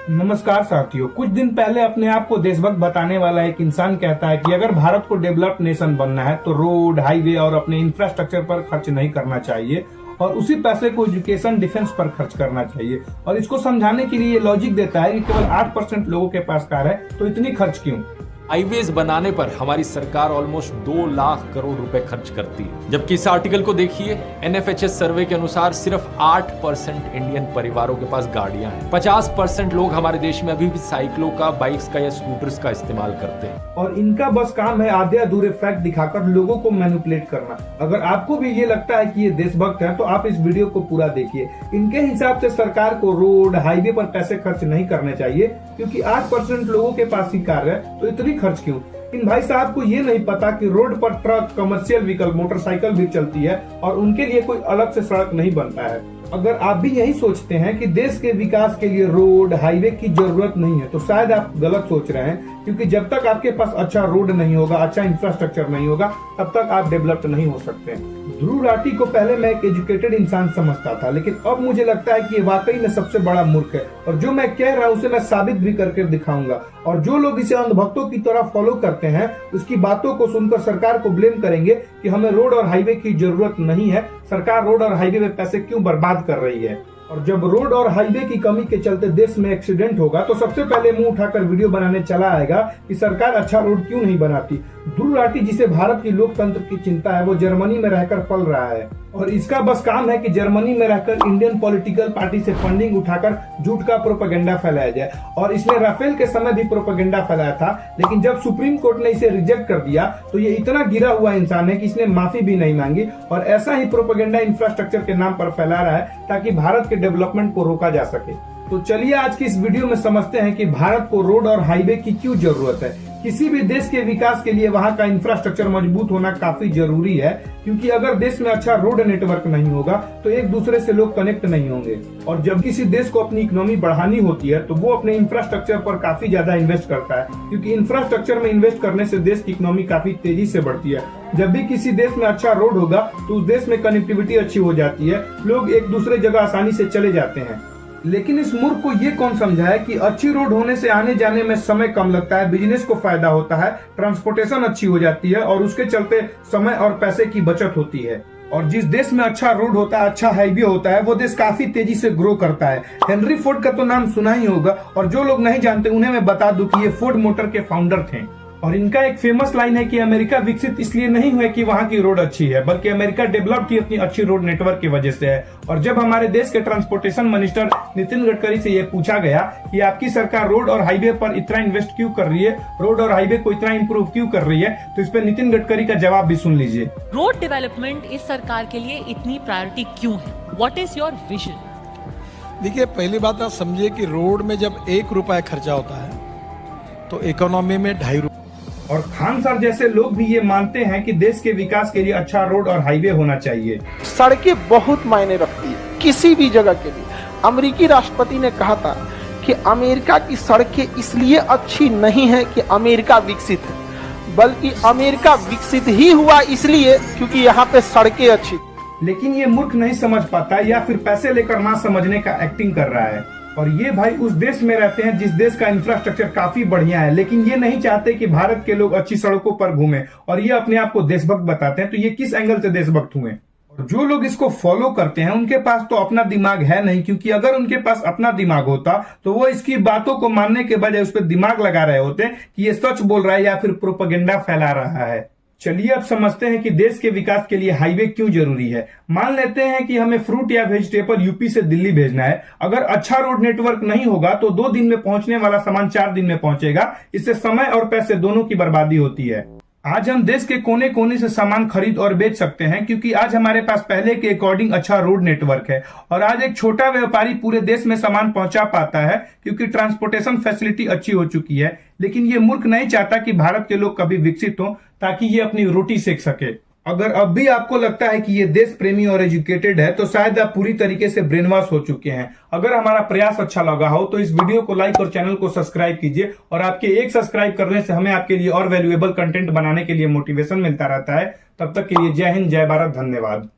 नमस्कार साथियों, कुछ दिन पहले अपने आप को देशभक्त बताने वाला एक इंसान कहता है कि अगर भारत को डेवलप्ड नेशन बनना है तो रोड, हाईवे और अपने इंफ्रास्ट्रक्चर पर खर्च नहीं करना चाहिए और उसी पैसे को एजुकेशन, डिफेंस पर खर्च करना चाहिए। और इसको समझाने के लिए ये लॉजिक देता है कि केवल 8% लोगों के पास कार है तो इतनी खर्च क्यों। हाईवेज बनाने पर हमारी सरकार ऑलमोस्ट 2 लाख करोड़ रुपए खर्च करती है, जबकि इस आर्टिकल को देखिए, एनएफएचएस सर्वे के अनुसार सिर्फ 8% इंडियन परिवारों के पास गाड़ियां हैं। 50% लोग हमारे देश में अभी भी साइकिलों का, बाइक्स का या स्कूटर्स का इस्तेमाल करते हैं। और इनका बस काम है आधे अधूरे फैक्ट दिखाकर लोगों को मैनिपुलेट करना। अगर आपको भी ये लगता है कि ये देशभक्त है तो आप इस वीडियो को पूरा देखिए। इनके हिसाब से सरकार को रोड, हाईवे पर पैसे खर्च नहीं करने चाहिए क्योंकि 8% लोगों के पास ही कार है तो इतनी खर्च क्यों। इन भाई साहब को ये नहीं पता कि रोड पर ट्रक, कमर्शियल व्हीकल, मोटरसाइकिल भी चलती है और उनके लिए कोई अलग से सड़क नहीं बनता है। अगर आप भी यही सोचते हैं कि देश के विकास के लिए रोड, हाईवे की जरूरत नहीं है तो शायद आप गलत सोच रहे हैं, क्योंकि जब तक आपके पास अच्छा रोड नहीं होगा, अच्छा इंफ्रास्ट्रक्चर नहीं होगा, तब तक आप डेवलप्ड नहीं हो सकते। ध्रुव राठी को पहले मैं एक एजुकेटेड इंसान समझता था, लेकिन अब मुझे लगता है कि ये वाकई में सबसे बड़ा मूर्ख है और जो मैं कह रहा हूँ उसे मैं साबित भी करके दिखाऊंगा। और जो लोग इसे अंधभक्तों की तरह फॉलो करते हैं, उसकी बातों को सुनकर सरकार को ब्लेम करेंगे कि हमें रोड और हाईवे की जरूरत नहीं है, सरकार रोड और हाईवे में पैसे क्यों बर्बाद कर रही है। और जब रोड और हाईवे की कमी के चलते देश में एक्सीडेंट होगा तो सबसे पहले मुंह उठाकर वीडियो बनाने चला आएगा कि सरकार अच्छा रोड क्यों नहीं बनाती। ध्रुव राठी, जिसे भारत की लोकतंत्र की चिंता है, वो जर्मनी में रहकर पल रहा है और इसका बस काम है कि जर्मनी में रहकर इंडियन पॉलिटिकल पार्टी से फंडिंग उठाकर झूठ का प्रोपेगेंडा फैलाया जाए। और इसने राफेल के समय भी प्रोपेगेंडा फैलाया था, लेकिन जब सुप्रीम कोर्ट ने इसे रिजेक्ट कर दिया तो ये इतना गिरा हुआ इंसान है कि इसने माफी भी नहीं मांगी और ऐसा ही प्रोपेगेंडा इंफ्रास्ट्रक्चर के नाम पर फैला रहा है ताकि भारत के डेवलपमेंट को रोका जा सके। तो चलिए आज की इस वीडियो में समझते हैं कि भारत को रोड और हाईवे की क्यों जरूरत है। किसी भी देश के विकास के लिए वहाँ का इंफ्रास्ट्रक्चर मजबूत होना काफी जरूरी है, क्योंकि अगर देश में अच्छा रोड नेटवर्क नहीं होगा तो एक दूसरे से लोग कनेक्ट नहीं होंगे। और जब किसी देश को अपनी इकोनॉमी बढ़ानी होती है तो वो अपने इंफ्रास्ट्रक्चर पर काफी ज्यादा इन्वेस्ट करता है, क्योंकि इंफ्रास्ट्रक्चर में इन्वेस्ट करने से देश की इकोनॉमी काफी तेजी से बढ़ती है। जब भी किसी देश में अच्छा रोड होगा तो उस देश में कनेक्टिविटी अच्छी हो जाती है, लोग एक दूसरे जगह आसानी से चले जाते हैं। लेकिन इस मूर्ख को ये कौन समझाए कि अच्छी रोड होने से आने जाने में समय कम लगता है, बिजनेस को फायदा होता है, ट्रांसपोर्टेशन अच्छी हो जाती है और उसके चलते समय और पैसे की बचत होती है। और जिस देश में अच्छा रोड होता है, अच्छा हाईवे होता है, वो देश काफी तेजी से ग्रो करता है। हेनरी फोर्ड का तो नाम सुना ही होगा और जो लोग नहीं जानते उन्हें मैं बता दूं कि ये फोर्ड मोटर के फाउंडर थे। और इनका एक फेमस लाइन है कि अमेरिका विकसित इसलिए नहीं हुआ कि वहाँ की रोड अच्छी है, बल्कि अमेरिका डेवलप्ड ही अपनी अच्छी रोड नेटवर्क की वजह से है। और जब हमारे देश के ट्रांसपोर्टेशन मिनिस्टर नितिन गडकरी से ये पूछा गया कि आपकी सरकार रोड और हाईवे पर इतना इन्वेस्ट क्यों कर रही है, रोड और हाईवे को इतना इम्प्रूव क्यों कर रही है, तो इस पर नितिन गडकरी का जवाब भी सुन लीजिए। रोड डेवलपमेंट इस सरकार के लिए इतनी प्रायोरिटी क्यों है? What is your vision? देखिए, पहली बात आप समझिए कि रोड में जब 1 रुपया खर्चा होता है तो इकोनॉमी में 2.5 रुपये। और खान सर जैसे लोग भी ये मानते हैं कि देश के विकास के लिए अच्छा रोड और हाईवे होना चाहिए। सड़कें बहुत मायने रखती है किसी भी जगह के लिए। अमेरिकी राष्ट्रपति ने कहा था कि अमेरिका की सड़कें इसलिए अच्छी नहीं है कि अमेरिका विकसित है, बल्कि अमेरिका विकसित ही हुआ इसलिए क्योंकि यहाँ पे सड़कें अच्छी। लेकिन ये मूर्ख नहीं समझ पाता या फिर पैसे लेकर ना समझने का एक्टिंग कर रहा है। और ये भाई उस देश में रहते हैं जिस देश का इंफ्रास्ट्रक्चर काफी बढ़िया है, लेकिन ये नहीं चाहते कि भारत के लोग अच्छी सड़कों पर घूमें और ये अपने आप को देशभक्त बताते हैं। तो ये किस एंगल से देशभक्त हुए? और जो लोग इसको फॉलो करते हैं उनके पास तो अपना दिमाग है नहीं, क्योंकि अगर उनके पास अपना दिमाग होता तो वो इसकी बातों को मानने के बजाय उस पर दिमाग लगा रहे होते कि ये सच बोल रहा है या फिर प्रोपेगेंडा फैला रहा है। चलिए अब समझते हैं कि देश के विकास के लिए हाईवे क्यों जरूरी है। मान लेते हैं कि हमें फ्रूट या वेजिटेबल यूपी से दिल्ली भेजना है। अगर अच्छा रोड नेटवर्क नहीं होगा तो 2 दिन में पहुंचने वाला सामान 4 दिन में पहुंचेगा। इससे समय और पैसे दोनों की बर्बादी होती है। आज हम देश के कोने कोने से सामान खरीद और बेच सकते हैं, क्योंकि आज हमारे पास पहले के अकॉर्डिंग अच्छा रोड नेटवर्क है। और आज एक छोटा व्यापारी पूरे देश में सामान पहुंचा पाता है क्योंकि ट्रांसपोर्टेशन फैसिलिटी अच्छी हो चुकी है। लेकिन ये मूर्ख नहीं चाहता कि भारत के लोग कभी विकसित हो ताकि ये अपनी रोटी सेक सके। अगर अब भी आपको लगता है कि ये देश प्रेमी और एजुकेटेड है तो शायद आप पूरी तरीके से ब्रेन वॉश हो चुके हैं। अगर हमारा प्रयास अच्छा लगा हो तो इस वीडियो को लाइक और चैनल को सब्सक्राइब कीजिए। और आपके एक सब्सक्राइब करने से हमें आपके लिए और वैल्यूएबल कंटेंट बनाने के लिए मोटिवेशन मिलता रहता है। तब तक के लिए जय हिंद, जय भारत, धन्यवाद।